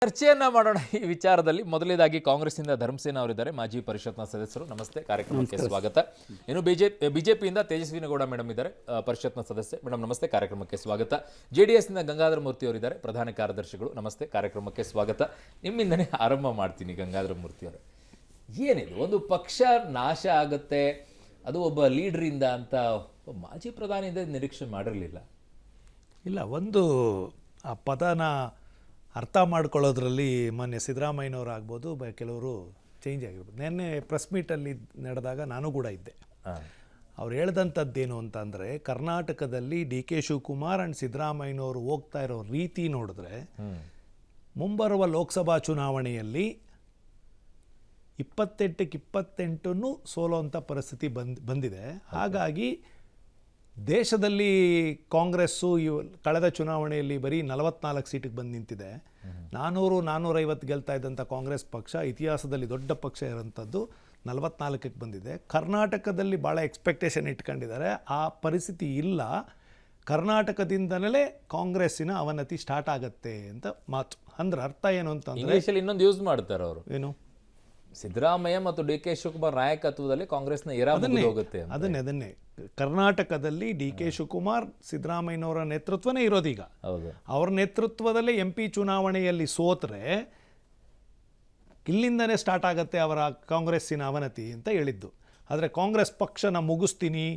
ಚರ್ಚೆಯನ್ನ ಮಾಡೋಣ ಈ ವಿಚಾರದಲ್ಲಿ. ಮೊದಲನೇದಾಗಿ ಕಾಂಗ್ರೆಸ್ನಿಂದ ಧರ್ಮಸೇನ ಅವರಿದ್ದಾರೆ, ಮಾಜಿ ಪರಿಷತ್ನ ಸದಸ್ಯರು. ನಮಸ್ತೆ, ಕಾರ್ಯಕ್ರಮಕ್ಕೆ ಸ್ವಾಗತ. ಇನ್ನು ಬಿಜೆಪಿಯಿಂದ ತೇಜಸ್ವಿನಗೌಡ ಮೇಡಮ್ ಇದ್ದಾರೆ, ಪರಿಷತ್ನ ಸದಸ್ಯೆ. ಮೇಡಮ್ ನಮಸ್ತೆ, ಕಾರ್ಯಕ್ರಮಕ್ಕೆ ಸ್ವಾಗತ. JDSನಿಂದ ಗಂಗಾಧರ ಮೂರ್ತಿ ಅವರಿದ್ದಾರೆ, ಪ್ರಧಾನ ಕಾರ್ಯದರ್ಶಿಗಳು. ನಮಸ್ತೆ, ಕಾರ್ಯಕ್ರಮಕ್ಕೆ ಸ್ವಾಗತ. ನಿಮ್ಮಿಂದನೇ ಆರಂಭ ಮಾಡ್ತೀನಿ. ಗಂಗಾಧರ ಮೂರ್ತಿ ಅವರೇ, ಏನಿದು ಒಂದು ಪಕ್ಷ ನಾಶ ಆಗುತ್ತೆ, ಅದು ಒಬ್ಬ ಲೀಡ್ರಿಂದ ಅಂತ ಮಾಜಿ ಪ್ರಧಾನಿಯಿಂದ ನಿರೀಕ್ಷೆ ಮಾಡಿರಲಿಲ್ಲ. ಇಲ್ಲ, ಒಂದು ಆ ಪದನ ಅರ್ಥ ಮಾಡ್ಕೊಳ್ಳೋದ್ರಲ್ಲಿ ಮಾನ್ಯ ಸಿದ್ದರಾಮಯ್ಯನವರಾಗ್ಬೋದು, ಕೆಲವರು ಚೇಂಜ್ ಆಗಿರ್ಬೋದು. ನಿನ್ನೆ ಪ್ರೆಸ್ ಮೀಟಲ್ಲಿ ನಡೆದಾಗ ನಾನು ಕೂಡ ಇದ್ದೆ. ಅವ್ರು ಹೇಳ್ದಂಥದ್ದೇನು ಅಂತಂದರೆ, ಕರ್ನಾಟಕದಲ್ಲಿ DK ಶಿವಕುಮಾರ್ ಆ್ಯಂಡ್ ಸಿದ್ದರಾಮಯ್ಯನವರು ಹೋಗ್ತಾ ಇರೋ ರೀತಿ ನೋಡಿದ್ರೆ ಮುಂಬರುವ ಲೋಕಸಭಾ ಚುನಾವಣೆಯಲ್ಲಿ 28ಕ್ಕೆ 28 ಸೋಲೋವಂಥ ಪರಿಸ್ಥಿತಿ ಬಂದಿದೆ. ಹಾಗಾಗಿ ದೇಶದಲ್ಲಿ ಕಾಂಗ್ರೆಸ್ಸು ಕಳೆದ ಚುನಾವಣೆಯಲ್ಲಿ ಬರೀ 44 ಸೀಟಿಗೆ ಬಂದು ನಿಂತಿದೆ. 400-450 ಗೆಲ್ತಾ ಇದ್ದಂಥ ಕಾಂಗ್ರೆಸ್ ಪಕ್ಷ ಇತಿಹಾಸದಲ್ಲಿ ದೊಡ್ಡ ಪಕ್ಷ ಇರೋಂಥದ್ದು 44ಕ್ಕೆ ಬಂದಿದೆ. ಕರ್ನಾಟಕದಲ್ಲಿ ಭಾಳ ಎಕ್ಸ್ಪೆಕ್ಟೇಷನ್ ಇಟ್ಕೊಂಡಿದ್ದಾರೆ. ಆ ಪರಿಸ್ಥಿತಿ ಇಲ್ಲ. ಕರ್ನಾಟಕದಿಂದಲೇ ಕಾಂಗ್ರೆಸ್ಸಿನ ಅವನತಿ ಸ್ಟಾರ್ಟ್ ಆಗುತ್ತೆ ಅಂತ ಮಾತು. ಅಂದ್ರೆ ಅರ್ಥ ಏನು ಅಂತಂದ್ರೆ, ಇಂಗ್ಲೀಷಲ್ಲಿ ಇನ್ನೊಂದು ಯೂಸ್ ಮಾಡ್ತಾರೆ ಅವರು, ಏನು, ಸಿದ್ದರಾಮಯ್ಯ ಮತ್ತು DK ಶಿವಕುಮಾರ್ ನಾಯಕತ್ವದಲ್ಲಿ ಕಾಂಗ್ರೆಸ್ನ ಹೋಗುತ್ತೆ. ಅದನ್ನೇ ಕರ್ನಾಟಕದಲ್ಲಿ DK ಶಿವಕುಮಾರ್ ಸಿದ್ದರಾಮಯ್ಯನವರ ನೇತೃತ್ವನೇ ಇರೋದೀಗ. ಅವ್ರ ನೇತೃತ್ವದಲ್ಲೇ MP ಚುನಾವಣೆಯಲ್ಲಿ ಸೋತ್ರೆ ಇಲ್ಲಿಂದನೇ ಸ್ಟಾರ್ಟ್ ಆಗುತ್ತೆ ಅವರ ಕಾಂಗ್ರೆಸ್ಸಿನ ಅವನತಿ ಅಂತ ಹೇಳಿದ್ದು. ಆದರೆ ಕಾಂಗ್ರೆಸ್ ಪಕ್ಷನ ಮುಗಿಸ್ತೀನಿ,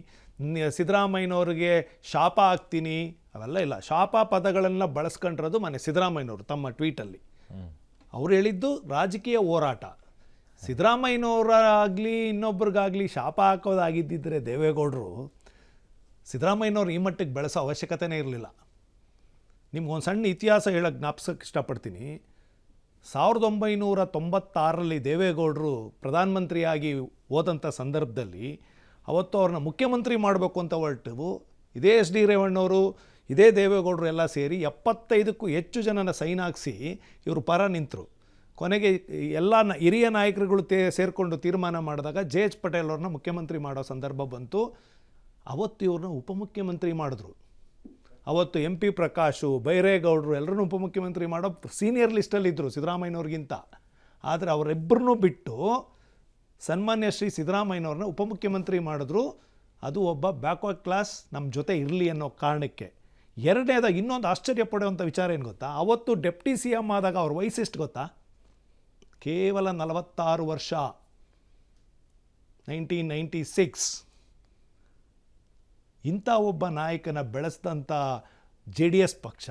ಸಿದ್ದರಾಮಯ್ಯನವ್ರಿಗೆ ಶಾಪ ಹಾಕ್ತೀನಿ, ಅವೆಲ್ಲ ಇಲ್ಲ. ಶಾಪ ಪದಗಳನ್ನ ಬಳಸ್ಕೊಂಡಿರೋದು ಮನೆ ಸಿದ್ದರಾಮಯ್ಯನವರು ತಮ್ಮ ಟ್ವೀಟಲ್ಲಿ. ಅವ್ರು ಹೇಳಿದ್ದು ರಾಜಕೀಯ ಹೋರಾಟ. ಸಿದ್ದರಾಮಯ್ಯನವರಾಗಲಿ ಇನ್ನೊಬ್ರಿಗಾಗಲಿ ಶಾಪ ಹಾಕೋದಾಗಿದ್ದಿದ್ರೆ ದೇವೇಗೌಡರು ಸಿದ್ದರಾಮಯ್ಯನವ್ರು ಈ ಮಟ್ಟಿಗೆ ಬೆಳೆಸೋ ಅವಶ್ಯಕತೆನೇ ಇರಲಿಲ್ಲ. ನಿಮ್ಗೊಂದು ಸಣ್ಣ ಇತಿಹಾಸ ಹೇಳೋಕ್ಕೆ ಜ್ಞಾಪಿಸೋಕ್ಕೆ ಇಷ್ಟಪಡ್ತೀನಿ. 1996ರಲ್ಲಿ ದೇವೇಗೌಡರು ಪ್ರಧಾನಮಂತ್ರಿಯಾಗಿ ಹೋದಂಥ ಸಂದರ್ಭದಲ್ಲಿ ಅವತ್ತು ಅವ್ರನ್ನ ಮುಖ್ಯಮಂತ್ರಿ ಮಾಡಬೇಕು ಅಂತ ಹೊರಟು ಇದೇ SD ರೇವಣ್ಣವರು, ಇದೇ ದೇವೇಗೌಡರು ಎಲ್ಲ ಸೇರಿ 75ಕ್ಕೂ ಹೆಚ್ಚು ಜನನ ಸೈನ್ ಹಾಕಿಸಿ ಇವರು ಪರ ನಿಂತರು. ಕೊನೆಗೆ ಎಲ್ಲ ಹಿರಿಯ ನಾಯಕರುಗಳು ಸೇರಿಕೊಂಡು ತೀರ್ಮಾನ ಮಾಡಿದಾಗ JH ಪಟೇಲ್ ಅವ್ರನ್ನ ಮುಖ್ಯಮಂತ್ರಿ ಮಾಡೋ ಸಂದರ್ಭ ಬಂತು. ಅವತ್ತು ಇವ್ರನ್ನ ಉಪಮುಖ್ಯಮಂತ್ರಿ ಮಾಡಿದ್ರು. ಅವತ್ತು MP ಪ್ರಕಾಶು, ಬೈರೇಗೌಡರು ಎಲ್ಲರೂ ಉಪಮುಖ್ಯಮಂತ್ರಿ ಮಾಡೋ ಸೀನಿಯರ್ ಲಿಸ್ಟಲ್ಲಿದ್ದರು ಸಿದ್ದರಾಮಯ್ಯನವ್ರಿಗಿಂತ. ಆದರೆ ಅವರಿಬ್ಬರನ್ನೂ ಬಿಟ್ಟು ಸನ್ಮಾನ್ಯ ಶ್ರೀ ಸಿದ್ದರಾಮಯ್ಯನವ್ರನ್ನ ಉಪಮುಖ್ಯಮಂತ್ರಿ ಮಾಡಿದ್ರು. ಅದು ಒಬ್ಬ ಬ್ಯಾಕ್ವರ್ಡ್ ಕ್ಲಾಸ್ ನಮ್ಮ ಜೊತೆ ಇರಲಿ ಅನ್ನೋ ಕಾರಣಕ್ಕೆ. ಎರಡನೇದಾಗಿ ಇನ್ನೊಂದು ಆಶ್ಚರ್ಯ ಪಡುವಂಥ ವಿಚಾರ ಏನು ಗೊತ್ತಾ, ಅವತ್ತು ಡೆಪ್ಟಿ CM ಆದಾಗ ಅವ್ರ ವಯಸ್ಸೆಷ್ಟು ಗೊತ್ತಾ? ಕೇವಲ 46 ವರ್ಷ, 1996. ಇಂಥ ಒಬ್ಬ ನಾಯಕನ ಬೆಳೆಸಿದಂಥ JDS ಪಕ್ಷ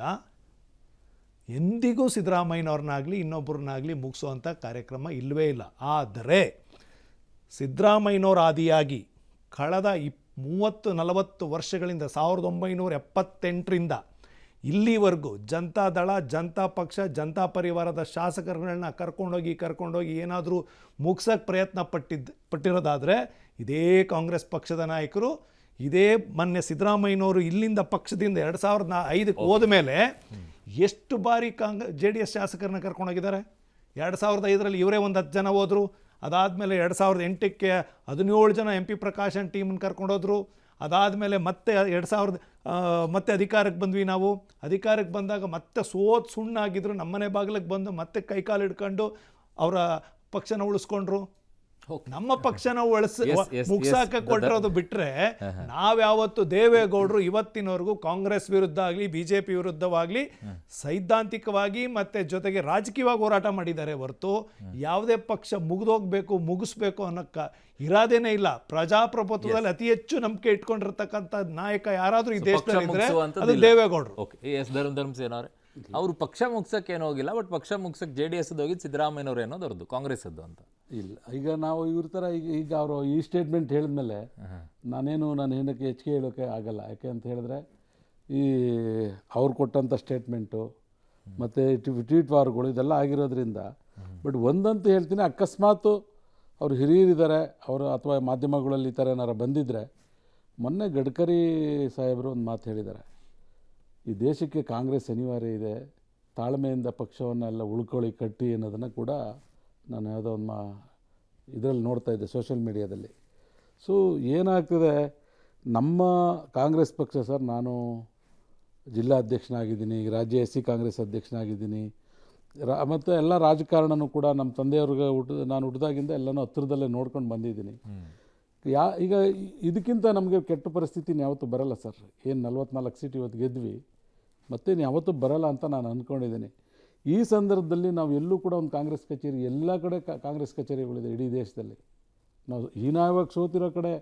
ಎಂದಿಗೂ ಸಿದ್ದರಾಮಯ್ಯನವ್ರನ್ನಾಗಲಿ ಇನ್ನೊಬ್ಬರನ್ನಾಗಲಿ ಮುಗಿಸೋವಂಥ ಕಾರ್ಯಕ್ರಮ ಇಲ್ಲವೇ ಇಲ್ಲ. ಆದರೆ ಸಿದ್ದರಾಮಯ್ಯನವ್ರ ಆದಿಯಾಗಿ ಕಳೆದ 30-40 ವರ್ಷಗಳಿಂದ 1978ರಿಂದ ಇಲ್ಲಿವರೆಗೂ ಜನತಾದಳ, ಜನತಾ ಪಕ್ಷ, ಜನತಾ ಪರಿವಾರದ ಶಾಸಕರುಗಳನ್ನ ಕರ್ಕೊಂಡೋಗಿ ಏನಾದರೂ ಮುಗ್ಸೋಕ್ಕೆ ಪ್ರಯತ್ನ ಪಟ್ಟಿರೋದಾದರೆ ಇದೇ ಕಾಂಗ್ರೆಸ್ ಪಕ್ಷದ ನಾಯಕರು, ಇದೇ ಮೊನ್ನೆ ಸಿದ್ದರಾಮಯ್ಯನವರು ಇಲ್ಲಿಂದ ಪಕ್ಷದಿಂದ 2005ಕ್ಕೆ ಹೋದ ಮೇಲೆ ಎಷ್ಟು ಬಾರಿ JDS ಶಾಸಕರನ್ನ ಕರ್ಕೊಂಡೋಗಿದ್ದಾರೆ. 2005ರಲ್ಲಿ ಇವರೇ ಒಂದು 10 ಜನ ಹೋದರು. ಅದಾದಮೇಲೆ 2008ಕ್ಕೆ 17 ಜನ MP ಪ್ರಕಾಶ್ ಆ್ಯಂಡ್ ಟೀಮನ್ನು ಕರ್ಕೊಂಡೋದ್ರು. ಅದಾದಮೇಲೆ ಮತ್ತೆ ಮತ್ತೆ ಅಧಿಕಾರಕ್ಕೆ ಬಂದ್ವಿ ನಾವು. ಅಧಿಕಾರಕ್ಕೆ ಬಂದಾಗ ಮತ್ತೆ ಸುಣ್ಣಾಗಿದ್ರು. ನಮ್ಮನೆ ಬಾಗಿಲಿಗೆ ಬಂದು ಮತ್ತೆ ಕೈಕಾಲು ಹಿಡ್ಕೊಂಡು ಅವರ ಪಕ್ಷನ ಉಳಿಸ್ಕೊಂಡ್ರು. ನಮ್ಮ ಪಕ್ಷನ ಮುಗ್ಸಾಕ ಕೊಟ್ಟಿರೋದು ಬಿಟ್ಟರೆ ನಾವ್ಯಾವತ್ತು ದೇವೇಗೌಡರು ಇವತ್ತಿನವರೆಗೂ ಕಾಂಗ್ರೆಸ್ ವಿರುದ್ಧ ಆಗಲಿ BJP ವಿರುದ್ಧವಾಗಲಿ ಸೈದ್ಧಾಂತಿಕವಾಗಿ ಮತ್ತೆ ಜೊತೆಗೆ ರಾಜಕೀಯವಾಗಿ ಹೋರಾಟ ಮಾಡಿದ್ದಾರೆ ಹೊರತು ಯಾವುದೇ ಪಕ್ಷ ಮುಗಿಸ್ಬೇಕು ಅನ್ನೋಕ್ಕ ಇರಾದೇನೇ ಇಲ್ಲ. ಪ್ರಜಾಪ್ರಭುತ್ವದಲ್ಲಿ ಅತಿ ಹೆಚ್ಚು ನಂಬಿಕೆ ಇಟ್ಕೊಂಡಿರ್ತಕ್ಕಂಥ ನಾಯಕ ಯಾರಾದರೂ ಈ ದೇಶದಲ್ಲಿ ಇದ್ರೆ ಅದು ದೇವೇಗೌಡರು. ಅವರು ಪಕ್ಷ ಮುಗ್ಸಕ್ಕೆ ಏನೋ ಹೋಗಿಲ್ಲ, ಬಟ್ ಪಕ್ಷ ಮುಗ್ಸಕ್ಕೆ JDS ಹೋಗಿದ್ದು ಸಿದ್ದರಾಮಯ್ಯನವರು ಏನೋದು ಅವ್ರದ್ದು, ಕಾಂಗ್ರೆಸ್ ಅದು ಅಂತ ಇಲ್ಲ. ಈಗ ನಾವು ಇವ್ರ ಥರ ಈಗ ಅವರು ಈ ಸ್ಟೇಟ್ಮೆಂಟ್ ಹೇಳಿದ್ಮೇಲೆ ನಾನು ಏನಕ್ಕೆ ಹೆಚ್ಚಿಗೆ ಹೇಳೋಕ್ಕೆ ಆಗಲ್ಲ. ಯಾಕೆ ಅಂತ ಹೇಳಿದ್ರೆ ಈ ಅವ್ರು ಕೊಟ್ಟಂಥ ಸ್ಟೇಟ್ಮೆಂಟು ಮತ್ತು ಟ್ವೀಟ್ ವಾರ್ಗಳು ಇದೆಲ್ಲ ಆಗಿರೋದ್ರಿಂದ. ಬಟ್ ಒಂದಂತೂ ಹೇಳ್ತೀನಿ, ಅಕಸ್ಮಾತು ಅವರು ಹಿರಿಯರಿದ್ದಾರೆ ಅವರು ಅಥವಾ ಮಾಧ್ಯಮಗಳಲ್ಲಿ ಈ ಥರ ಏನಾರು ಬಂದಿದ್ದರೆ, ಮೊನ್ನೆ ಗಡ್ಕರಿ ಸಾಹೇಬರು ಒಂದು ಮಾತು ಹೇಳಿದ್ದಾರೆ, ಈ ದೇಶಕ್ಕೆ ಕಾಂಗ್ರೆಸ್ ಅನಿವಾರ್ಯ ಇದೆ, ತಾಳ್ಮೆಯಿಂದ ಪಕ್ಷವನ್ನೆಲ್ಲ ಉಳ್ಕೊಳ್ಳಿ ಕಟ್ಟಿ ಅನ್ನೋದನ್ನು ಕೂಡ ನಾನು ಯಾವುದೋ ಒಂದು ಇದರಲ್ಲಿ ನೋಡ್ತಾ ಇದ್ದೆ ಸೋಷಿಯಲ್ ಮೀಡಿಯಾದಲ್ಲಿ. ಸೊ ಏನಾಗ್ತದೆ, ನಮ್ಮ ಕಾಂಗ್ರೆಸ್ ಪಕ್ಷ ಸರ್, ನಾನು ಜಿಲ್ಲಾ ಅಧ್ಯಕ್ಷನಾಗಿದ್ದೀನಿ, ರಾಜ್ಯ SC ಕಾಂಗ್ರೆಸ್ ಅಧ್ಯಕ್ಷನಾಗಿದ್ದೀನಿ, ಮತ್ತು ಎಲ್ಲ ರಾಜಕಾರಣನೂ ಕೂಡ ನಮ್ಮ ತಂದೆಯವ್ರಿಗೆ ನಾನು ಹುಟ್ಟಿದಾಗಿಂದ ಎಲ್ಲನೂ ಹತ್ರದಲ್ಲೇ ನೋಡ್ಕೊಂಡು ಬಂದಿದ್ದೀನಿ. ಈಗ ಇದಕ್ಕಿಂತ ನಮಗೆ ಕೆಟ್ಟ ಪರಿಸ್ಥಿತಿ ಯಾವತ್ತೂ ಬರಲ್ಲ ಸರ್. ಏನು 44 ಸೀಟ್ ಇವತ್ತು ಗೆದ್ವಿ, ಮತ್ತೇನು ಯಾವತ್ತೂ ಬರಲ್ಲ ಅಂತ ನಾನು ಅಂದ್ಕೊಂಡಿದ್ದೀನಿ. ಈ ಸಂದರ್ಭದಲ್ಲಿ ನಾವು ಎಲ್ಲೂ ಕೂಡ ಒಂದು ಕಾಂಗ್ರೆಸ್ ಕಚೇರಿ, ಎಲ್ಲ ಕಡೆ ಕಾಂಗ್ರೆಸ್ ಕಚೇರಿಗಳಿದೆ ಇಡೀ ದೇಶದಲ್ಲಿ. ನಾವು ಹೀನಾಯವಾಗಿ ಸೋತಿರೋ ಕಡೆ,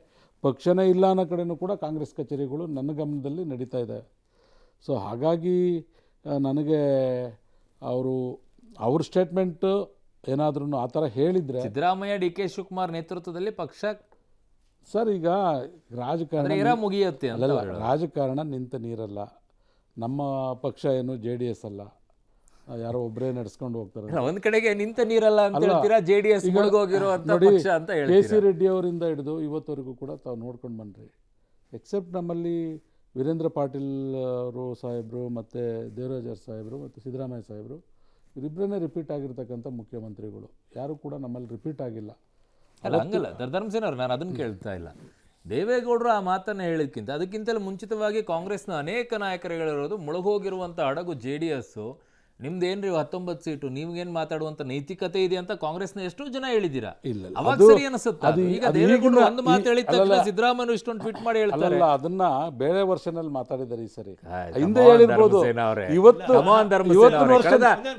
ಪಕ್ಷನೇ ಇಲ್ಲ ಅನ್ನೋ ಕಡೆಯೂ ಕೂಡ ಕಾಂಗ್ರೆಸ್ ಕಚೇರಿಗಳು ನನ್ನ ಗಮನದಲ್ಲಿ ನಡೀತಾ ಇದೆ. ಸೊ ಹಾಗಾಗಿ ನನಗೆ ಅವ್ರ ಸ್ಟೇಟ್ಮೆಂಟ್ ಏನಾದ್ರೂ ಆ ಥರ ಹೇಳಿದರೆ, ಸಿದ್ದರಾಮಯ್ಯ ಡಿ ಕೆ ಶಿವಕುಮಾರ್ ನೇತೃತ್ವದಲ್ಲಿ ಪಕ್ಷ ಸರ್ ಈಗ ರಾಜಕಾರಣ ಮುಗಿಯುತ್ತೆ ಅಲ್ಲ, ರಾಜಕಾರಣ ನಿಂತ ನೀರಲ್ಲ. ನಮ್ಮ ಪಕ್ಷ ಏನು JDS ಅಲ್ಲ, ಯಾರೋ ಒಬ್ಬರೇ ನಡೆಸ್ಕೊಂಡು ಹೋಗ್ತಾರೆ. ಒಂದ್ ಕಡೆಗೆ ನಿಂತ ನೀರಲ್ಲ ಅಂತ ಹೇಳ್ತೀರಾ, JDS ಮುಳುಗೋಗಿರುವಂತ ಪಕ್ಷ ಅಂತ ಹೇಳ್ತೀರಾ. KC ರೆಡ್ಡಿ ಅವರಿಂದ ಹಿಡಿದು ಇವತ್ತವರೆಗೂ ಕೂಡ ತಾವು ನೋಡ್ಕೊಂಡು ಬನ್ನಿರಿ. ಎಕ್ಸೆಪ್ಟ್ ನಮ್ಮಲ್ಲಿ ವೀರೇಂದ್ರ ಪಾಟೀಲ್ ಅವರು ಸಾಹೇಬರು ಮತ್ತು ದೇವರಾಜ್ ಸಾಹೇಬರು ಮತ್ತು ಸಿದ್ದರಾಮಯ್ಯ ಸಾಹೇಬರು ಇವರಿಬ್ಬರೇ ರಿಪೀಟ್ ಆಗಿರ್ತಕ್ಕಂಥ ಮುಖ್ಯಮಂತ್ರಿಗಳು. ಯಾರು ಕೂಡ ನಮ್ಮಲ್ಲಿ ರಿಪೀಟ್ ಆಗಿಲ್ಲ. ಅಲ್ಲ ಹಂಗಲ್ಲ ಧರ್ಮಸೇನ ಅವ್ರು, ನಾನು ಅದನ್ನು ಕೇಳ್ತಾ ಇಲ್ಲ. ದೇವೇಗೌಡರು ಆ ಮಾತನ್ನು ಹೇಳಿದ್ಕಿಂತ ಅದಕ್ಕಿಂತಲೂ ಮುಂಚಿತವಾಗಿ ಕಾಂಗ್ರೆಸ್ನ ಅನೇಕ ನಾಯಕರು ಹೇಳಿರೋದು ಮುಳುಗೋಗಿರುವಂಥ ಹಡಗು JDS, ನಿಮ್ದೇನ್ರಿ 19 ಸೀಟು, ನೀವೇನು ಮಾತಾಡುವಂತ ನೈತಿಕತೆ ಇದೆ ಅಂತ ಕಾಂಗ್ರೆಸ್ನ ಎಷ್ಟೋ ಜನ ಹೇಳಿದ್ದೀರಾ. ಇಲ್ಲ ಅವಾಗ ಸರಿ ಅನಿಸುತ್ತೆ. ಈಗ ದೇವೇಗೌಡರು ಒಂದು ಮಾತು ಹೇಳಿದ ತಕ್ಷಣ ಸಿದ್ದರಾಮಯ್ಯ ಇಷ್ಟೊಂದು ಟ್ವೀಟ್ ಮಾಡಿ ಹೇಳ್ತಾರೆ. ಅಲ್ಲ, ಅದನ್ನ ಬೇರೆ ವರ್ಷನಲ್ಲಿ ಮಾತಾಡಿದ್ದಾರೆ ಈ ಸರಿ. ಹಿಂದೆ ಹೇಳಿರ್ಬೋದು. ಇವತ್ತು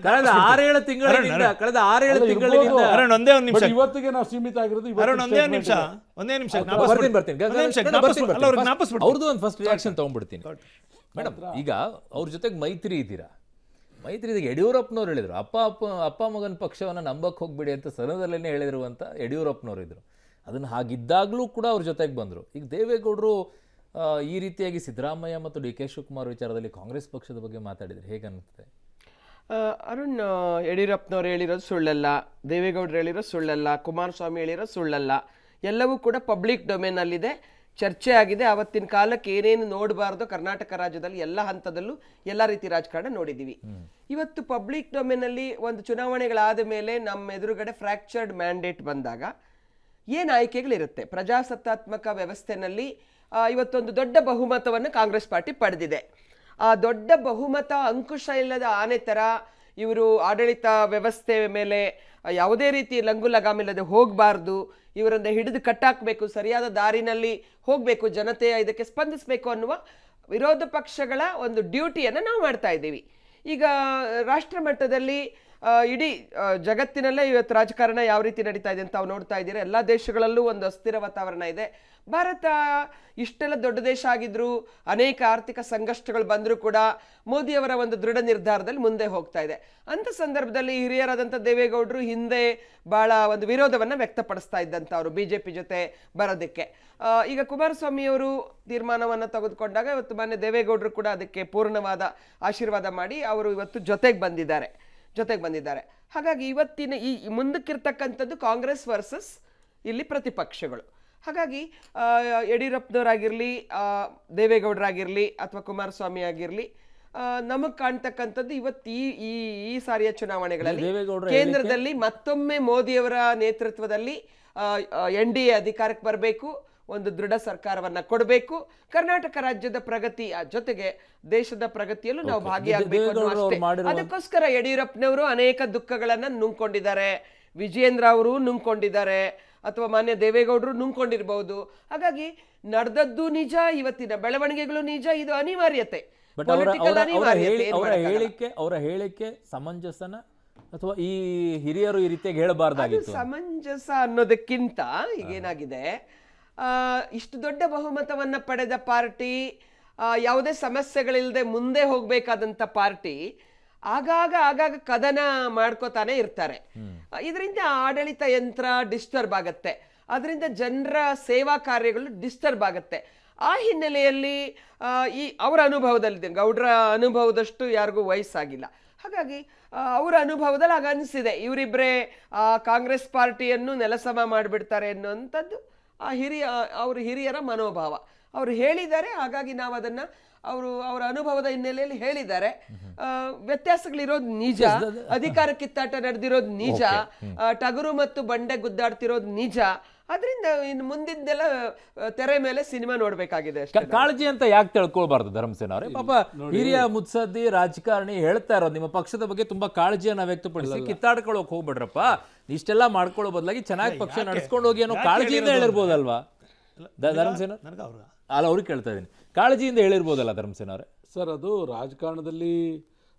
ಕಳೆದ 6-7 ತಿಂಗಳಿಂದ ಒಂದೇ ಒಂದು ನಿಮಿಷ, ಇವತ್ತಿಗೆ ನಾವು ಸೀಮಿತ ಆಗಿರೋದು. ಒಂದೇ ನಿಮಿಷ ಅವ್ರದ್ದು ಒಂದು ಫಸ್ಟ್ ರಿಯಾಕ್ಷನ್ ತಗೊಂಡ್ಬಿಡ್ತೀನಿ ಮೇಡಮ್. ಈಗ ಅವ್ರ ಜೊತೆಗೆ ಮೈತ್ರಿ ಇದ್ದೀರಾ, ಮೈತ್ರಿ ಯಡಿಯೂರಪ್ಪನವ್ರು ಹೇಳಿದ್ರು ಅಪ್ಪ ಮಗನ ಪಕ್ಷವನ್ನು ನಂಬಕ್ಕೆ ಹೋಗ್ಬಿಡಿ ಅಂತ ಸದನದಲ್ಲೇ ಹೇಳಿರುವಂಥ ಯಡಿಯೂರಪ್ಪನವ್ರು ಇದ್ರು. ಅದನ್ನು ಹಾಗಿದ್ದಾಗಲೂ ಕೂಡ ಅವ್ರ ಜೊತೆಗೆ ಬಂದರು. ಈಗ ದೇವೇಗೌಡರು ಈ ರೀತಿಯಾಗಿ ಸಿದ್ದರಾಮಯ್ಯ ಮತ್ತು ಡಿ ಕೆ ಶಿವಕುಮಾರ್ ವಿಚಾರದಲ್ಲಿ ಕಾಂಗ್ರೆಸ್ ಪಕ್ಷದ ಬಗ್ಗೆ ಮಾತಾಡಿದ್ರೆ ಹೇಗೆ ಅನ್ನಿಸುತ್ತೆ? ಅರುಣ್, ಯಡಿಯೂರಪ್ಪನವ್ರು ಹೇಳಿರೋದು ಸುಳ್ಳಲ್ಲ, ದೇವೇಗೌಡರು ಹೇಳಿರೋದು ಸುಳ್ಳಲ್ಲ, ಕುಮಾರಸ್ವಾಮಿ ಹೇಳಿರೋದು ಸುಳ್ಳಲ್ಲ. ಎಲ್ಲವೂ ಕೂಡ ಪಬ್ಲಿಕ್ ಡೊಮೇನಲ್ಲಿದೆ, ಚರ್ಚೆ ಆಗಿದೆ. ಆವತ್ತಿನ ಕಾಲಕ್ಕೆ ಏನೇನು ನೋಡಬಾರ್ದು ಕರ್ನಾಟಕ ರಾಜ್ಯದಲ್ಲಿ ಎಲ್ಲ ಹಂತದಲ್ಲೂ ಎಲ್ಲ ರೀತಿ ರಾಜಕಾರಣ ನೋಡಿದ್ದೀವಿ. ಇವತ್ತು ಪಬ್ಲಿಕ್ ಡೊಮೇನಲ್ಲಿ ಒಂದು ಚುನಾವಣೆಗಳಾದ ಮೇಲೆ ನಮ್ಮ ಎದುರುಗಡೆ ಫ್ರ್ಯಾಕ್ಚರ್ಡ್ ಮ್ಯಾಂಡೇಟ್ ಬಂದಾಗ ಏನು ಆಯ್ಕೆಗಳಿರುತ್ತೆ? ಪ್ರಜಾಸತ್ತಾತ್ಮಕ ವ್ಯವಸ್ಥೆನಲ್ಲಿ ಇವತ್ತೊಂದು ದೊಡ್ಡ ಬಹುಮತವನ್ನು ಕಾಂಗ್ರೆಸ್ ಪಾರ್ಟಿ ಪಡೆದಿದೆ. ಆ ದೊಡ್ಡ ಬಹುಮತ ಅಂಕುಶ ಇಲ್ಲದ ಆನೆ ಥರ ಇವರು ಆಡಳಿತ ವ್ಯವಸ್ಥೆ ಮೇಲೆ ಯಾವುದೇ ರೀತಿ ಲಂಗು ಲಗಾಮಿಲ್ಲದೆ ಹೋಗಬಾರ್ದು, ಇವರನ್ನು ಹಿಡಿದು ಕಟ್ಟಾಕಬೇಕು, ಸರಿಯಾದ ದಾರಿನಲ್ಲಿ ಹೋಗಬೇಕು, ಜನತೆಯ ಇದಕ್ಕೆ ಸ್ಪಂದಿಸಬೇಕು ಅನ್ನುವ ವಿರೋಧ ಪಕ್ಷಗಳ ಒಂದು ಡ್ಯೂಟಿಯನ್ನು ನಾವು ಮಾಡ್ತಾ ಇದ್ದೀವಿ. ಈಗ ರಾಷ್ಟ್ರ ಮಟ್ಟದಲ್ಲಿ ಇಡೀ ಜಗತ್ತಿನಲ್ಲೇ ಇವತ್ತು ರಾಜಕಾರಣ ಯಾವ ರೀತಿ ನಡೀತಾ ಇದೆ ಅಂತ ನಾವು ನೋಡ್ತಾ ಇದ್ದೀರಾ. ಎಲ್ಲ ದೇಶಗಳಲ್ಲೂ ಒಂದು ಅಸ್ಥಿರ ವಾತಾವರಣ ಇದೆ. ಭಾರತ ಇಷ್ಟೆಲ್ಲ ದೊಡ್ಡ ದೇಶ ಆಗಿದ್ರು, ಅನೇಕ ಆರ್ಥಿಕ ಸಂಕಷ್ಟಗಳು ಬಂದರೂ ಕೂಡ ಮೋದಿಯವರ ಒಂದು ದೃಢ ನಿರ್ಧಾರದಲ್ಲಿ ಮುಂದೆ ಹೋಗ್ತಾ ಇದೆ. ಅಂಥ ಸಂದರ್ಭದಲ್ಲಿ ಹಿರಿಯರಾದಂಥ ದೇವೇಗೌಡರು ಹಿಂದೆ ಭಾಳ ಒಂದು ವಿರೋಧವನ್ನು ವ್ಯಕ್ತಪಡಿಸ್ತಾ ಇದ್ದಂಥವ್ರು BJP ಜೊತೆ ಬರೋದಕ್ಕೆ. ಈಗ ಕುಮಾರಸ್ವಾಮಿಯವರು ತೀರ್ಮಾನವನ್ನು ತೆಗೆದುಕೊಂಡಾಗ ಇವತ್ತು ಮಾನ್ಯ ದೇವೇಗೌಡರು ಕೂಡ ಅದಕ್ಕೆ ಪೂರ್ಣವಾದ ಆಶೀರ್ವಾದ ಮಾಡಿ ಅವರು ಇವತ್ತು ಜೊತೆಗೆ ಬಂದಿದ್ದಾರೆ. ಹಾಗಾಗಿ ಇವತ್ತಿನ ಈ ಮುಂದಕ್ಕಿರ್ತಕ್ಕಂಥದ್ದು ಕಾಂಗ್ರೆಸ್ ವರ್ಸಸ್ ಇಲ್ಲಿ ಪ್ರತಿಪಕ್ಷಗಳು. ಹಾಗಾಗಿ ಯಡಿಯೂರಪ್ಪನವರಾಗಿರಲಿ, ದೇವೇಗೌಡರಾಗಿರಲಿ ಅಥವಾ ಕುಮಾರಸ್ವಾಮಿ ಆಗಿರಲಿ, ನಮಗೆ ಕಾಣ್ತಕ್ಕಂಥದ್ದು ಇವತ್ತು ಈ ಸಾರಿಯ ಚುನಾವಣೆಗಳಲ್ಲಿ ಕೇಂದ್ರದಲ್ಲಿ ಮತ್ತೊಮ್ಮೆ ಮೋದಿಯವರ ನೇತೃತ್ವದಲ್ಲಿ NDA ಅಧಿಕಾರಕ್ಕೆ ಬರಬೇಕು, ಒಂದು ದೃಢ ಸರ್ಕಾರವನ್ನ ಕೊಡಬೇಕು, ಕರ್ನಾಟಕ ರಾಜ್ಯದ ಪ್ರಗತಿ ಜೊತೆಗೆ ದೇಶದ ಪ್ರಗತಿಯಲ್ಲೂ ನಾವು ಭಾಗಿಯಾಗಬೇಕು ಅನ್ನೋ ಅಷ್ಟೇ. ಅದಕ್ಕೋಸ್ಕರ ಯಡಿಯೂರಪ್ಪನವರು ಅನೇಕ ದುಃಖಗಳನ್ನ ನುಂಗ್ಕೊಂಡಿದ್ದಾರೆ, ವಿಜಯೇಂದ್ರ ಅವರು ನುಂಗ್ಕೊಂಡಿದ್ದಾರೆ, ಅಥವಾ ಮಾನ್ಯ ದೇವೇಗೌಡರು ನುಂಗ್ಕೊಂಡಿರ್ಬಹುದು. ಹಾಗಾಗಿ ನಡೆದದ್ದು ನಿಜ, ಇವತ್ತಿನ ಬೆಳವಣಿಗೆಗಳು ನಿಜ, ಇದು ಅನಿವಾರ್ಯತೆ. ಅವರ ಹೇಳಿಕೆ ಸಮಂಜಸನ ಅಥವಾ ಈ ಹಿರಿಯರು ಈ ರೀತಿಯಾಗಿ ಹೇಳಬಾರ್ದಾಗಿತ್ತು? ಸಮಂಜಸ ಅನ್ನೋದಕ್ಕಿಂತ ಈಗೇನಾಗಿದೆ, ಇಷ್ಟು ದೊಡ್ಡ ಬಹುಮತವನ್ನ ಪಡೆದ ಪಾರ್ಟಿ, ಯಾವುದೇ ಸಮಸ್ಯೆಗಳಿಲ್ಲದೆ ಮುಂದೆ ಹೋಗ್ಬೇಕಾದಂತ ಪಾರ್ಟಿ ಆಗಾಗ ಕದನ ಮಾಡ್ಕೋತಾನೆ ಇರ್ತಾರೆ. ಇದರಿಂದ ಆಡಳಿತ ಯಂತ್ರ ಡಿಸ್ಟರ್ಬ್ ಆಗತ್ತೆ, ಅದರಿಂದ ಜನರ ಸೇವಾ ಕಾರ್ಯಗಳು ಡಿಸ್ಟರ್ಬ್ ಆಗತ್ತೆ. ಆ ಹಿನ್ನೆಲೆಯಲ್ಲಿ ಅವರ ಅನುಭವದಲ್ಲಿ, ಗೌಡ್ರ ಅನುಭವದಷ್ಟು ಯಾರಿಗೂ ವಯಸ್ಸಾಗಿಲ್ಲ, ಹಾಗಾಗಿ ಅವರ ಅನುಭವದಲ್ಲಿ ಆಗ ಅನಿಸಿದೆ ಇವರಿಬ್ಬರೇ ಕಾಂಗ್ರೆಸ್ ಪಾರ್ಟಿಯನ್ನು ನೆಲಸಮ ಮಾಡಿಬಿಡ್ತಾರೆ ಅನ್ನುವಂಥದ್ದು ಅವ್ರ ಹಿರಿಯರ ಮನೋಭಾವ. ಅವರು ಹೇಳಿದ್ದಾರೆ, ಹಾಗಾಗಿ ನಾವು ಅದನ್ನು ಅವರ ಅನುಭವದ ಹಿನ್ನೆಲೆಯಲ್ಲಿ ಹೇಳಿದ್ದಾರೆ. ವ್ಯತ್ಯಾಸಗಳಿರೋದು ನಿಜ, ಅಧಿಕಾರ ಕಿತ್ತಾಟ ನಡೆದಿರೋದು ನಿಜ, ಟಗರು ಮತ್ತು ಬಂಡೆ ಗುದ್ದಾಡ್ತಿರೋದು ನಿಜ. ಅದರಿಂದ ಇನ್ನು ಮುಂದಿದ್ದೆಲ್ಲ ತೆರೆ ಮೇಲೆ ಸಿನಿಮಾ ನೋಡ್ಬೇಕಾಗಿದೆ ಅಷ್ಟೇ. ಕಾಳಜಿ ಅಂತ ಯಾಕೆ ತಿಳ್ಕೊಳ್ಬಾರ್ದು ಧರ್ಮಸೇನ ಅವರೇ? ಪಾಪ ಹಿರಿಯ ಮುತ್ಸದ್ದಿ ರಾಜಕಾರಣಿ ಹೇಳ್ತಾ ಇರೋದು ನಿಮ್ಮ ಪಕ್ಷದ ಬಗ್ಗೆ ತುಂಬಾ ಕಾಳಜಿಯನ್ನ ವ್ಯಕ್ತಪಡಿಸಿ ಕಿತ್ತಾಡ್ಕೊಳ್ಳೋಕೆ ಹೋಗ್ಬಿಡ್ರಪ್ಪ, ಇಷ್ಟೆಲ್ಲ ಮಾಡ್ಕೊಳ್ಳೋ ಬದಲಾಗಿ ಚೆನ್ನಾಗಿ ಪಕ್ಷ ನಡೆಸ್ಕೊಂಡು ಹೋಗಿ ಅನ್ನೋ ಕಾಳಜಿಯಿಂದ ಹೇಳಿರ್ಬೋದಲ್ವಾ ಧರ್ಮಸೇನ? ನನಗೆ ಅವ್ರಿಗೆ ಅಲ್ಲ, ಅವ್ರಿಗೆ ಕೇಳ್ತಾ ಇದ್ದೀನಿ, ಕಾಳಜಿಯಿಂದ ಹೇಳಿರ್ಬೋದಲ್ಲ ಧರ್ಮಸೇನ ಅವರೇ? ಸರ್, ಅದು ರಾಜಕಾರಣದಲ್ಲಿ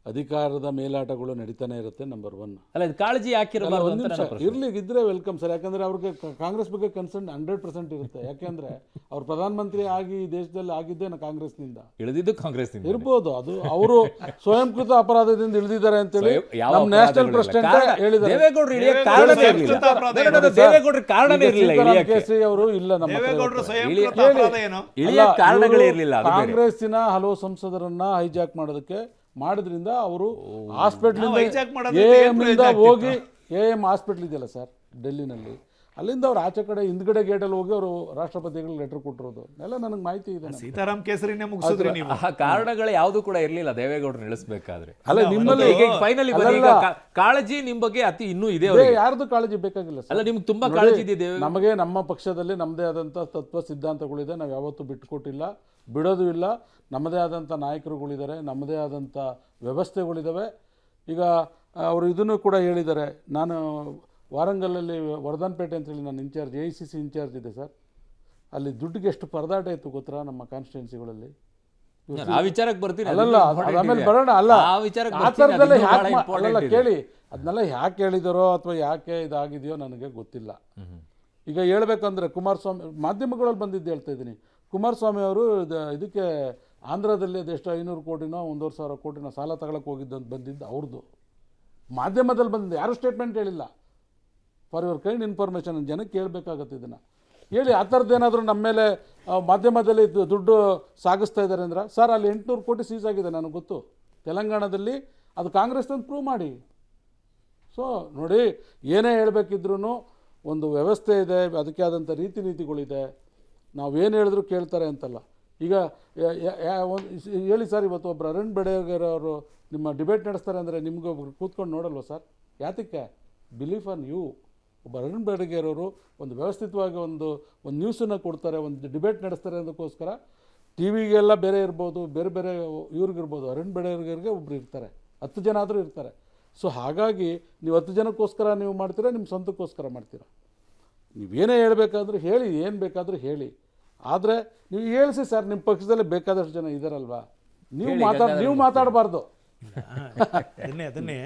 ಅಧಿಕಾರದ ಮೇಲಾಟಗಳು ನಡೀತಾನೆ ಇರುತ್ತೆ, ನಂಬರ್ 1. ಅಲ್ಲ, ಇದು ಕಾಳಜಿ ಯಾಕಿರಬಾರ್ದು ಅಂತ ನನ್ನ ಪ್ರಶ್ನೆ. ಇರ್ಲಿ ಇದ್ರೆ ವೆಲ್ಕಮ್ ಸರ್. ಯಾಕಂದ್ರೆ ಅವ್ರಿಗೆ ಕಾಂಗ್ರೆಸ್ ಬಗ್ಗೆ ಕನ್ಸರ್ನ್ 100% ಇರುತ್ತೆ. ಯಾಕೆಂದ್ರೆ ಅವ್ರು ಪ್ರಧಾನಮಂತ್ರಿ ಆಗಿ ಈ ದೇಶದಲ್ಲಿ ಆಗಿದ್ದೇ ಕಾಂಗ್ರೆಸ್ನಿಂದ, ಇಳಿದಿದ್ದು ಕಾಂಗ್ರೆಸ್ನಿಂದ ಇರ್ಬೋದು. ಅದು ಅವರು ಸ್ವಯಂಕೃತ ಅಪರಾಧದಿಂದ ಇಳಿದಿದ್ದಾರೆ ಅಂತೇಳಿ ಯಾವ ನಮ್ಮ ನ್ಯಾಷನಲ್ ಪ್ರೆಸಿಡೆಂಟ್ ಹೇಳಿದ್ದಾರೆ. ದೇವೇಗೌಡರು ಇಳಿಯಕ್ಕೆ ಕಾರಣನೇ ಇರಲಿಲ್ಲ. ದೇವೇಗೌಡರು ಕಾರಣನೇ ಇರಲಿಲ್ಲ ಕೇಸರಿ ಅವರು ಇಲ್ಲ ನಮ್ಮ ದೇವೇಗೌಡರು ಸ್ವಯಂಕೃತ ಅಪರಾಧ ಏನು? ಇಳಿಯಕ್ಕೆ ಕಾರಣಗಳೇ ಇರಲಿಲ್ಲ. ಕಾಂಗ್ರೆಸ್ಸಿನ ಹಲವು ಸಂಸದರನ್ನ ಹೈಜಾಕ್ ಮಾಡಿದ್ರಿಂದ ಅವರು hijack ಮಾಡೋದು ಹಾಸ್ಪಿಟಲ್ ಹೋಗಿ AM ಹಾಸ್ಪಿಟಲ್ ಇದೆಯಲ್ಲ ಸರ್ ಡೆಲ್ಲಿನಲ್ಲಿ, ಅಲ್ಲಿಂದ ಅವ್ರು ಆಚೆ ಕಡೆ ಹಿಂದ್ಗಡೆ ಗೇಟಲ್ಲಿ ಹೋಗಿ ಅವರು ರಾಷ್ಟ್ರಪತಿಗಳಿಗೆ ಲೆಟರ್ ಕೊಟ್ಟಿರೋದು ಎಲ್ಲ ನನಗೆ ಮಾಹಿತಿ ಇದೆ. ಸೀತಾರಾಮ್ ಕೇಸರಿನೇ ಮುಗಿಸಿದ್ರಿ ನೀವು. ಆ ಕಾರಣಗಳು ಯಾವುದು ಕೂಡ ಇರ್ಲಿಲ್ಲ ದೇವೇಗೌಡರು ನಿಲ್ಲಿಸಬೇಕಾದ್ರೆ. ಅಲ್ಲ, ನಿಮ್ಮಲ್ಲಿ ಫೈನಲಿ ಕಾಳಜಿ ನಿಮ್ ಬಗ್ಗೆ ಅತಿ ಇನ್ನೂ ಇದೆ. ಯಾರ್ದು ಕಾಳಜಿ ಬೇಕಾಗಿಲ್ಲ ಸರ್. ಅಲ್ಲ, ನಿಮ್ಗೆ ತುಂಬಾ ಕಾಳಜಿ ಇದೆ. ನಮಗೆ ನಮ್ಮ ಪಕ್ಷದಲ್ಲಿ ನಮ್ಮದೇ ಆದಂಥ ತತ್ವ ಸಿದ್ಧಾಂತಗಳಿದೆ. ನಾವು ಯಾವತ್ತೂ ಬಿಟ್ಟುಕೊಟ್ಟಿಲ್ಲ, ಬಿಡೋದು ಇಲ್ಲ. ನಮ್ಮದೇ ಆದಂಥ ನಾಯಕರುಗಳಿದ್ದಾರೆ, ನಮ್ಮದೇ ಆದಂಥ ವ್ಯವಸ್ಥೆಗಳಿದ್ದಾವೆ. ಈಗ ಅವರು ಇದನ್ನು ಕೂಡ ಹೇಳಿದ್ದಾರೆ. ನಾನು ವಾರಂಗಲಲ್ಲಿ ವರ್ಧನ್ಪೇಟೆ ಅಂತೇಳಿ ನಾನು ಇನ್ಚಾರ್ಜ್ AICC ಇನ್ಚಾರ್ಜ್ ಇದೆ ಸರ್. ಅಲ್ಲಿ ದುಡ್ಡಿಗೆ ಎಷ್ಟು ಪರದಾಟ ಇತ್ತು ಗೊತ್ತಾ ನಮ್ಮ ಕಾನ್ಸ್ಟಿಟ್ಯೂನ್ಸಿಗಳಲ್ಲಿ. ಆ ವಿಚಾರಕ್ಕೆ ಬರ್ತೀನಿ. ಅಲ್ಲಲ್ಲ, ಆಮೇಲೆ ಬರೋಣ. ಅಲ್ಲ, ಆ ಥರದ್ದೆಲ್ಲ ಯಾಕೆ ಕೇಳಿ, ಅದನ್ನೆಲ್ಲ ಯಾಕೆ ಹೇಳಿದಾರೋ ಅಥವಾ ಯಾಕೆ ಇದಾಗಿದೆಯೋ ನನಗೆ ಗೊತ್ತಿಲ್ಲ. ಈಗ ಹೇಳ್ಬೇಕಂದ್ರೆ ಕುಮಾರಸ್ವಾಮಿ ಮಾಧ್ಯಮಗಳಲ್ಲಿ ಬಂದಿದ್ದು ಹೇಳ್ತಾ ಇದ್ದೀನಿ. ಕುಮಾರಸ್ವಾಮಿ ಅವರು ಇದಕ್ಕೆ ಆಂಧ್ರದಲ್ಲಿ ಅದೆಷ್ಟು 500 ಕೋಟಿನೋ 1,500 ಕೋಟಿನೋ ಸಾಲ ತಗೊಳಕ್ಕೆ ಹೋಗಿದ್ದಂತ ಬಂದಿದ್ದು ಅವ್ರದ್ದು. ಮಾಧ್ಯಮದಲ್ಲಿ ಬಂದಿದ್ದು, ಯಾರು ಸ್ಟೇಟ್ಮೆಂಟ್ ಹೇಳಿಲ್ಲ. ಫಾರ್ ಯುವರ್ ಕೈಂಡ್ ಇನ್ಫಾರ್ಮೇಷನ್ ಜನಕ್ಕೆ ಹೇಳ್ಬೇಕಾಗತ್ತೆ. ಇದನ್ನು ಹೇಳಿ ಆ ಥರದ್ದೇನಾದರೂ ನಮ್ಮ ಮೇಲೆ ಮಾಧ್ಯಮದಲ್ಲಿ ದುಡ್ಡು ಸಾಗಿಸ್ತಾ ಇದ್ದಾರೆ ಅಂದ್ರೆ, ಸರ್ ಅಲ್ಲಿ 800 ಕೋಟಿ ಸೀಸ್ ಆಗಿದೆ ನನಗೆ ಗೊತ್ತು ತೆಲಂಗಾಣದಲ್ಲಿ, ಅದು ಕಾಂಗ್ರೆಸ್ ಅಂತ ಪ್ರೂವ್ ಮಾಡಿ. ಸೊ ನೋಡಿ, ಏನೇ ಹೇಳಬೇಕಿದ್ರೂ ಒಂದು ವ್ಯವಸ್ಥೆ ಇದೆ, ಅದಕ್ಕೆ ಆದಂಥ ರೀತಿ ನೀತಿಗಳಿದೆ. ನಾವೇನು ಹೇಳಿದ್ರು ಕೇಳ್ತಾರೆ ಅಂತಲ್ಲ. ಈಗ ಹೇಳಿ ಸರ್, ಇವತ್ತು ಒಬ್ಬರು ಅರುಣ್ ಬೆಡಗೇರ್ ಅವರು ನಿಮ್ಮ ಡಿಬೇಟ್ ನಡೆಸ್ತಾರೆ ಅಂದರೆ ನಿಮ್ಗೆ ಕೂತ್ಕೊಂಡು ನೋಡಲ್ವ ಸರ್? ಯಾತಕ್ಕೆ? Belief on you. ಒಬ್ಬ ಅರುಣ್ ಬೆಡಗೇರ್ ಅವರು ಒಂದು ವ್ಯವಸ್ಥಿತವಾಗಿ ಒಂದು ನ್ಯೂಸನ್ನು ಕೊಡ್ತಾರೆ, ಒಂದು ಡಿಬೇಟ್ ನಡೆಸ್ತಾರೆ ಅದಕ್ಕೋಸ್ಕರ. ಟಿ ವಿಗೆಲ್ಲ ಬೇರೆ ಇರ್ಬೋದು, ಬೇರೆ ಬೇರೆ ಇವ್ರಿಗಿರ್ಬೋದು. ಅರುಣ್ ಬೆಡಗೇರ್ಗೆ ಒಬ್ರು ಇರ್ತಾರೆ, 10 ಜನ ಆದರೂ ಇರ್ತಾರೆ. ಸೊ ಹಾಗಾಗಿ ನೀವು 10 ಜನಕ್ಕೋಸ್ಕರ ನೀವು ಮಾಡ್ತೀರಾ, ನಿಮ್ಮ ಸ್ವಂತಕ್ಕೋಸ್ಕರ ಮಾಡ್ತೀರಾ? ನೀವೇನೇ ಹೇಳಬೇಕಾದ್ರೂ ಹೇಳಿ, ಏನು ಬೇಕಾದರೂ ಹೇಳಿ. ಆದರೆ ನೀವು ಹೇಳಿಸಿ ಸರ್, ನಿಮ್ಮ ಪಕ್ಷದಲ್ಲಿ ಬೇಕಾದಷ್ಟು ಜನ ಇದ್ದಾರಲ್ವಾ, ನೀವು ಮಾತಾಡಬಾರ್ದು. ಅದನ್ನೇ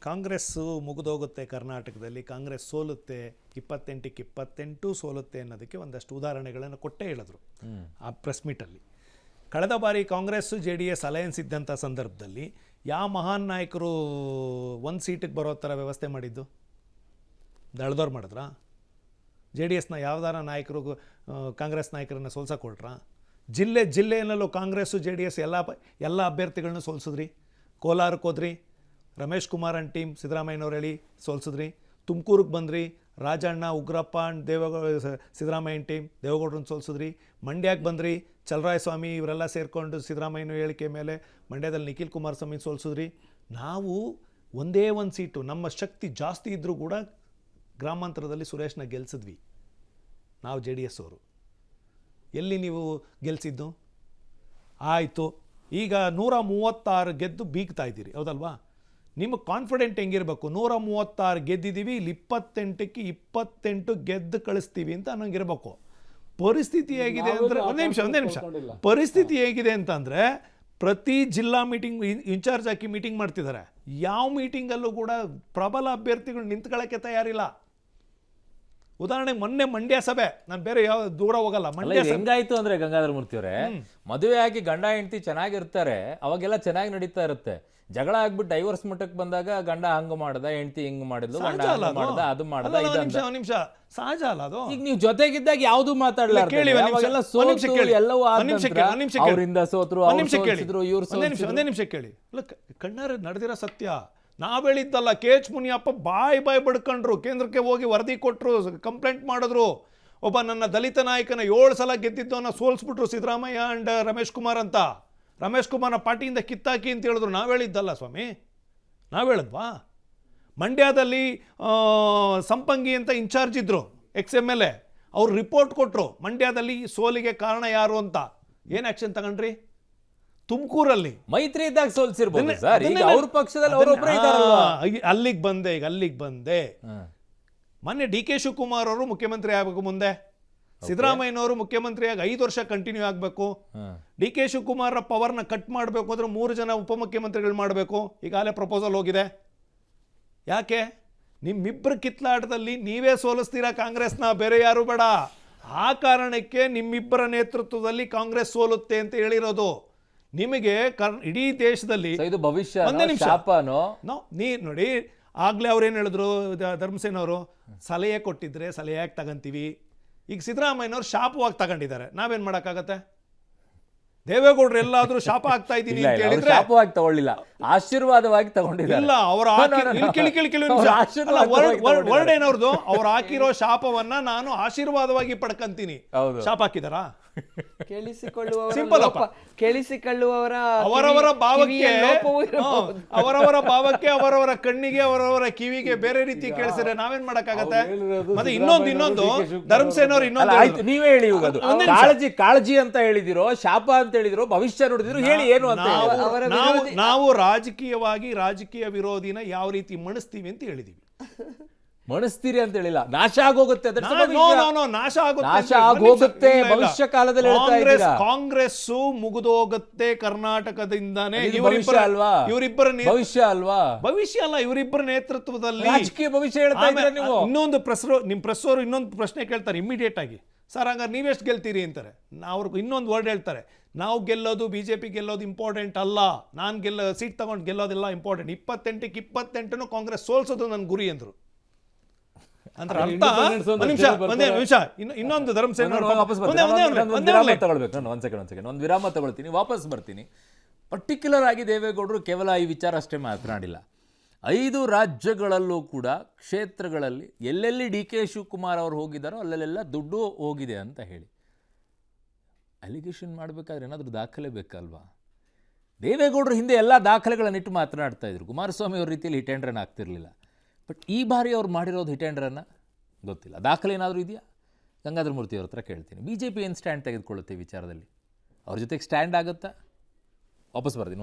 ಕಾಂಗ್ರೆಸ್ಸು ಮುಗಿದೋಗುತ್ತೆ ಕರ್ನಾಟಕದಲ್ಲಿ, ಕಾಂಗ್ರೆಸ್ ಸೋಲುತ್ತೆ, 28ಕ್ಕೆ 28 ಸೋಲುತ್ತೆ ಅನ್ನೋದಕ್ಕೆ ಒಂದಷ್ಟು ಉದಾಹರಣೆಗಳನ್ನು ಕೊಟ್ಟೇ ಹೇಳಿದ್ರು ಆ ಪ್ರೆಸ್ ಮೀಟಲ್ಲಿ. ಕಳೆದ ಬಾರಿ ಕಾಂಗ್ರೆಸ್ಸು JDS ಅಲಯನ್ಸ್ ಇದ್ದಂಥ ಸಂದರ್ಭದಲ್ಲಿ ಯಾವ ಮಹಾನ್ ನಾಯಕರು 1 ಸೀಟಿಗೆ ಬರೋ ಥರ ವ್ಯವಸ್ಥೆ ಮಾಡಿದ್ದು? ದಳದವ್ರು ಮಾಡಿದ್ರಾ? JDSನ ಯಾವ್ದಾರ ನಾಯಕರು ಕಾಂಗ್ರೆಸ್ ನಾಯಕರನ್ನು ಸೋಲ್ಸಕೊಟ್ರಾ? ಜಿಲ್ಲೆಯಲ್ಲೂ ಕಾಂಗ್ರೆಸ್ಸು JDS ಎಲ್ಲ ಅಭ್ಯರ್ಥಿಗಳನ್ನ ಸೋಲ್ಸಿದ್ರಿ. ಕೋಲಾರಕ್ಕೆ ಹೋದ್ರಿ, ರಮೇಶ್ ಕುಮಾರನ್ ಟೀಮ್ ಸಿದ್ದರಾಮಯ್ಯನವ್ರು ಹೇಳಿ ಸೋಲ್ಸಿದ್ರಿ. ತುಮಕೂರಿಗೆ ಬಂದ್ರಿ, ರಾಜಣ್ಣ, ಉಗ್ರಪ್ಪ ಸಿದ್ದರಾಮಯ್ಯನ ಟೀಮ್ ದೇವೇಗೌಡರನ್ನ ಸೋಲ್ಸಿದ್ರಿ. ಮಂಡ್ಯಕ್ಕೆ ಬಂದ್ರಿ, ಚಲರಾಯಸ್ವಾಮಿ ಇವರೆಲ್ಲ ಸೇರಿಕೊಂಡು ಸಿದ್ದರಾಮಯ್ಯನ ಹೇಳಿಕೆ ಮೇಲೆ ಮಂಡ್ಯದಲ್ಲಿ ನಿಖಿಲ್ ಕುಮಾರಸ್ವಾಮಿ ಸೋಲ್ಸಿದ್ರಿ. ನಾವು ಒಂದೇ ಒಂದು ಸೀಟು, ನಮ್ಮ ಶಕ್ತಿ ಜಾಸ್ತಿ ಇದ್ದರೂ ಕೂಡ ಗ್ರಾಮಾಂತರದಲ್ಲಿ ಸುರೇಶ್ನ ಗೆಲ್ಸಿದ್ವಿ ನಾವು JDS ಅವರು. ಎಲ್ಲಿ ನೀವು ಗೆಲ್ಸಿದ್ದು? ಆಯಿತು, ಈಗ 136 ಗೆದ್ದು ಬೀಗ್ತಾ ಇದ್ದೀರಿ, ಹೌದಲ್ವಾ? ನಿಮಗೆ ಕಾನ್ಫಿಡೆಂಟ್ ಹೆಂಗಿರಬೇಕು? 136 ಗೆದ್ದಿದ್ದೀವಿ, ಇಲ್ಲಿ 28ಕ್ಕೆ 28 ಗೆದ್ದು ಕಳಿಸ್ತೀವಿ ಅಂತ ಅನ್ನೋಂಗಿರ್ಬೇಕು. ಪರಿಸ್ಥಿತಿ ಹೇಗಿದೆ ಅಂದರೆ, ಒಂದೇ ನಿಮಿಷ ಪರಿಸ್ಥಿತಿ ಹೇಗಿದೆ ಅಂತಂದರೆ, ಪ್ರತಿ ಜಿಲ್ಲಾ ಮೀಟಿಂಗ್ ಇನ್ಚಾರ್ಜ್ ಹಾಕಿ ಮೀಟಿಂಗ್ ಮಾಡ್ತಿದ್ದಾರೆ. ಯಾವ ಮೀಟಿಂಗಲ್ಲೂ ಕೂಡ ಪ್ರಬಲ ಅಭ್ಯರ್ಥಿಗಳು ನಿಂತ್ಕೊಳ್ಳೋಕ್ಕೆ ತಯಾರಿಲ್ಲ. ಉದಾಹರಣೆಗೆ ಮೊನ್ನೆ ಮಂಡ್ಯ ಸಭೆ, ನಾನು ಬೇರೆ ಯಾವ ದೂರ ಹೋಗಲ್ಲ, ಮಂಡ್ಯ ಹೆಂಗಾಯ್ತು ಅಂದ್ರೆ ಗಂಗಾಧರ ಮೂರ್ತಿ ಅವರೇ, ಮದುವೆ ಆಗಿ ಗಂಡ ಹೆಂಡತಿ ಚೆನ್ನಾಗಿರ್ತಾರೆ, ಅವಾಗೆಲ್ಲ ಚೆನ್ನಾಗಿ ನಡೀತಾ ಇರುತ್ತೆ. ಜಗಳ ಆಗ್ಬಿಟ್ಟು ಡೈವರ್ಸ್ ಮಟ್ಟಕ್ಕೆ ಬಂದಾಗ ಗಂಡ ಹಂಗ ಮಾಡ್ದ, ಹೆಂಡತಿ ಹಿಂಗ್ ಮಾಡಿದ್ಲು, ಗಂಡ ಮಾಡ್ದ, ಅದು ಮಾಡ್ದ, ನಿಮಿಷ ಸಹಜ ಅಲ್ಲ ಅದು. ಈಗ ನೀವು ಜೊತೆಗಿದ್ದಾಗ ಯಾವ್ದು ಮಾತಾಡಲ್ಲ, ಅವರಿಂದ ಸೋತ್ರು, ಒಂದೇ ನಿಮಿಷ ಕೇಳಿ. ಕಣ್ಣಾರೆ ನಡೆದಿರೋ ಸತ್ಯ. ನಾವು ಹೇಳಿದ್ದಲ್ಲ, KH ಮುನಿಯಪ್ಪ ಬಾಯ್ ಬಡ್ಕೊಂಡ್ರು, ಕೇಂದ್ರಕ್ಕೆ ಹೋಗಿ ವರದಿ ಕೊಟ್ಟರು, ಕಂಪ್ಲೇಂಟ್ ಮಾಡಿದ್ರು. ಒಬ್ಬ ನನ್ನ ದಲಿತ ನಾಯಕನ 7 ಸಲ ಗೆದ್ದಿದ್ದವನ್ನ ಸೋಲ್ಸ್ಬಿಟ್ರು ಸಿದ್ದರಾಮಯ್ಯ ಅಂಡ್ ರಮೇಶ್ ಕುಮಾರ್ ಅಂತ. ರಮೇಶ್ ಕುಮಾರ್ನ ಪಾರ್ಟಿಯಿಂದ ಕಿತ್ತಾಕಿ ಅಂತ ಹೇಳಿದ್ರು. ನಾವು ಹೇಳಿದ್ದಲ್ಲ ಸ್ವಾಮಿ, ನಾವು ಹೇಳಿದ್ವಾ? ಮಂಡ್ಯದಲ್ಲಿ ಸಂಪಂಗಿ ಅಂತ ಇನ್ಚಾರ್ಜ್ ಇದ್ರು, XMLA, ಅವ್ರು ರಿಪೋರ್ಟ್ ಕೊಟ್ಟರು ಮಂಡ್ಯದಲ್ಲಿ ಸೋಲಿಗೆ ಕಾರಣ ಯಾರು ಅಂತ. ಏನು ಆಕ್ಷನ್ ತಗೊಂಡ್ರಿ? ತುಮಕೂರಲ್ಲಿ ಮೈತ್ರಿ ಇದ್ದಾಗ ಸೋಲ್ಸಿರ್ಬೋದು ಸರ್, ಈಗ ಅವ್ರ ಪಕ್ಷದಲ್ಲಿ ಅವರೊಬ್ಬರೇ ಇದಾರಲ್ವಾ. ಅಲ್ಲಿಗೆ ಬಂದೆ. ಮೊನ್ನೆ DK ಶಿವಕುಮಾರ್ ಅವರು ಮುಖ್ಯಮಂತ್ರಿ ಆಗಬೇಕು, ಮುಂದೆ ಸಿದ್ದರಾಮಯ್ಯನವರು ಮುಖ್ಯಮಂತ್ರಿಯಾಗಿ 5 ವರ್ಷ ಕಂಟಿನ್ಯೂ ಆಗಬೇಕು. DK ಶಿವಕುಮಾರ್ ಪವರ್ನ ಕಟ್ ಮಾಡಬೇಕು ಅಂದ್ರೆ 3 ಜನ ಉಪಮುಖ್ಯಮಂತ್ರಿಗಳು ಮಾಡಬೇಕು. ಈಗಾಗಲೇ ಪ್ರಪೋಸಲ್ ಹೋಗಿದೆ. ಯಾಕೆ? ನಿಮ್ಮಿಬ್ಬರ ಕಿತ್ಲಾಟದಲ್ಲಿ ನೀವೇ ಸೋಲಿಸ್ತೀರಾ ಕಾಂಗ್ರೆಸ್ನ, ಬೇರೆ ಯಾರು ಬೇಡ. ಆ ಕಾರಣಕ್ಕೆ ನಿಮ್ಮಿಬ್ಬರ ನೇತೃತ್ವದಲ್ಲಿ ಕಾಂಗ್ರೆಸ್ ಸೋಲುತ್ತೆ ಅಂತ ಹೇಳಿರೋದು. ನಿಮಗೆ ಇಡೀ ದೇಶದಲ್ಲಿ ಇದು ಭವಿಷ್ಯ ಒಂದೇ ನಿಮಿಷ ಶಾಪನೋ ನೋಡಿ, ಆಗ್ಲೇ ಅವ್ರೇನು ಹೇಳಿದ್ರು ಧರ್ಮಸೇನವರು, ಸಲಹೆ ಕೊಟ್ಟಿದ್ರೆ ಸಲಹೆಯಾಗಿ ತಗೊಂತೀವಿ. ಈಗ ಸಿದ್ದರಾಮಯ್ಯನವ್ರು ಶಾಪವಾಗಿ ತಗೊಂಡಿದ್ದಾರೆ, ನಾವೇನ್ ಮಾಡೋಕ್ಕಾಗತ್ತೆ? ದೇವೇಗೌಡರು ಎಲ್ಲಾದ್ರೂ ಶಾಪ ಆಗ್ತಾ ಇದ್ದೀನಿ ಅಂತ ಹೇಳಿದ್ರೆ ಶಾಪವಾಗಿ ತಗೊಳ್ಳಿಲ್ಲ, ಆಶೀರ್ವಾದವಾಗಿ ತಗೊಂಡಿದ್ದಾರೆ. ಇಲ್ಲ, ಅವ್ರು ವರ್ಡ್ ಏನವ್ರದ್ದು, ಅವ್ರು ಹಾಕಿರೋ ಶಾಪವನ್ನ ನಾನು ಆಶೀರ್ವಾದವಾಗಿ ಪಡ್ಕಂತೀನಿ. ಶಾಪ ಹಾಕಿದಾರಾ? ಕೇಳಿಸಿಕೊಳ್ಳುವವರ ಅವರವರ ಭಾವಕ್ಕೆ ಅವರವರ ಕಣ್ಣಿಗೆ ಅವರವರ ಕಿವಿಗೆ ಬೇರೆ ರೀತಿ ಕೇಳಿಸಿದ್ರೆ ನಾವೇನ್ ಮಾಡಕ್ಕಾಗತ್ತೆ? ಮತ್ತೆ ಇನ್ನೊಂದು ಧರ್ಮಸೇನವ್ರು ಇನ್ನೊಂದು ನೀವೇ ಹೇಳಿ, ಕಾಳಜಿ ಅಂತ ಹೇಳಿದಿರೋ, ಶಾಪ ಅಂತ ಹೇಳಿದಿರೋ, ಭವಿಷ್ಯ ನೋಡಿದಿರೋ, ಹೇಳಿ ಏನು ಅಂತ. ನಾವು ರಾಜಕೀಯವಾಗಿ ರಾಜಕೀಯ ವಿರೋಧಿನ ಯಾವ ರೀತಿ ಮಣಿಸ್ತೀವಿ ಅಂತ ಹೇಳಿದೀವಿ. ಮಣಿಸ್ತೀರಿ ಅಂತ ಹೇಳಿಲ್ಲ, ನಾಶ ಆಗೋಗುತ್ತೆ, ನಾಶ ಆಗೋಗುತ್ತೆ ಭವಿಷ್ಯ ಕಾಲದಲ್ಲಿ. ಕಾಂಗ್ರೆಸ್ ಮುಗಿದೋಗುತ್ತೆ ಕರ್ನಾಟಕದಿಂದಾನೇ. ಅಲ್ವಾ ಇವರಿಬ್ಬರ ಭವಿಷ್ಯ ಅಲ್ವಾ? ಭವಿಷ್ಯ ಅಲ್ಲ, ಇವರಿಬ್ಬರ ನೇತೃತ್ವದಲ್ಲಿ ರಾಜಕೀಯ ಭವಿಷ್ಯ ಹೇಳ್ತಾ ಇದ್ದೀರಾ ನೀವು. ಇನ್ನೊಂದು ನಿಮ್ ಪ್ರೆಸ್ ಅವರು ಇನ್ನೊಂದು ಪ್ರಶ್ನೆ ಕೇಳ್ತಾರೆ ಇಮಿಡಿಯೇಟ್ ಆಗಿ, ಸರ್ ಹಂಗಾರೆ ನೀವೆಷ್ಟು ಗೆಲ್ತೀರಿ ಅಂತಾರೆ. ಅವ್ರಿಗೆ ಇನ್ನೊಂದು ವರ್ಡ್ ಹೇಳ್ತಾರೆ, ನಾವು ಗೆಲ್ಲೋದು BJP ಗೆಲ್ಲೋದು ಇಂಪಾರ್ಟೆಂಟ್ ಅಲ್ಲ, ನಾನು ಸೀಟ್ ತಗೊಂಡು ಗೆಲ್ಲೋದಿಲ್ಲ ಇಂಪಾರ್ಟೆಂಟ್. 28ಕ್ಕೆ 28 ಕಾಂಗ್ರೆಸ್ ಸೋಲ್ಸೋದು ನನ್ನ ಗುರಿ ಅಂದ್ರು. ಅಂದ್ರೆ ಅರ್ಥ ನಿಮಿಷ ಇನ್ನೊಂದು ಧರ್ಮಸೇನ ಒಂದು ವಿರಾಮ ತಗೊಳ್ತೀನಿ, ವಾಪಸ್ ಬರ್ತೀನಿ. ಪರ್ಟಿಕ್ಯುಲರ್ ಆಗಿ ದೇವೇಗೌಡರು ಕೇವಲ ಈ ವಿಚಾರ ಅಷ್ಟೇ ಮಾತನಾಡಿಲ್ಲ. 5 ರಾಜ್ಯಗಳಲ್ಲೂ ಕೂಡ ಕ್ಷೇತ್ರಗಳಲ್ಲಿ ಎಲ್ಲೆಲ್ಲಿ DK ಶಿವಕುಮಾರ್ ಅವರು ಹೋಗಿದ್ದಾರೋ ಅಲ್ಲೆಲ್ಲ ದುಡ್ಡು ಹೋಗಿದೆ ಅಂತ ಹೇಳಿ ಅಲಿಗೇಷನ್ ಮಾಡಬೇಕಾದ್ರೆ ಏನಾದರೂ ದಾಖಲೆ ಬೇಕಲ್ವಾ? ದೇವೇಗೌಡರು ಹಿಂದೆ ಎಲ್ಲ ದಾಖಲೆಗಳನ್ನಿಟ್ಟು ಮಾತನಾಡ್ತಾ ಇದ್ರು. ಕುಮಾರಸ್ವಾಮಿ ಅವ್ರ ರೀತಿಯಲ್ಲಿ ಹಿಟ್ ಆ್ಯಂಡ್ ರನ್ ಆಗ್ತಿರ್ಲಿಲ್ಲ. ಬಟ್ ಈ ಬಾರಿ ಅವ್ರು ಮಾಡಿರೋದು ಹಿಟ್ ಆ್ಯಂಡ್ ರನ್ನ ಗೊತ್ತಿಲ್ಲ. ದಾಖಲೆ ಏನಾದರೂ ಇದೆಯಾ? ಗಂಗಾಧರ ಮೂರ್ತಿ ಅವ್ರ ಹತ್ರ ಕೇಳ್ತೀನಿ. BJP ಏನು ಸ್ಟ್ಯಾಂಡ್ ತೆಗೆದುಕೊಳ್ಳುತ್ತೆ ಈ ವಿಚಾರದಲ್ಲಿ? ಅವ್ರ ಜೊತೆಗೆ ಸ್ಟ್ಯಾಂಡ್ ಆಗುತ್ತಾ? ವಾಪಸ್ ಬರ್ತೀನಿ.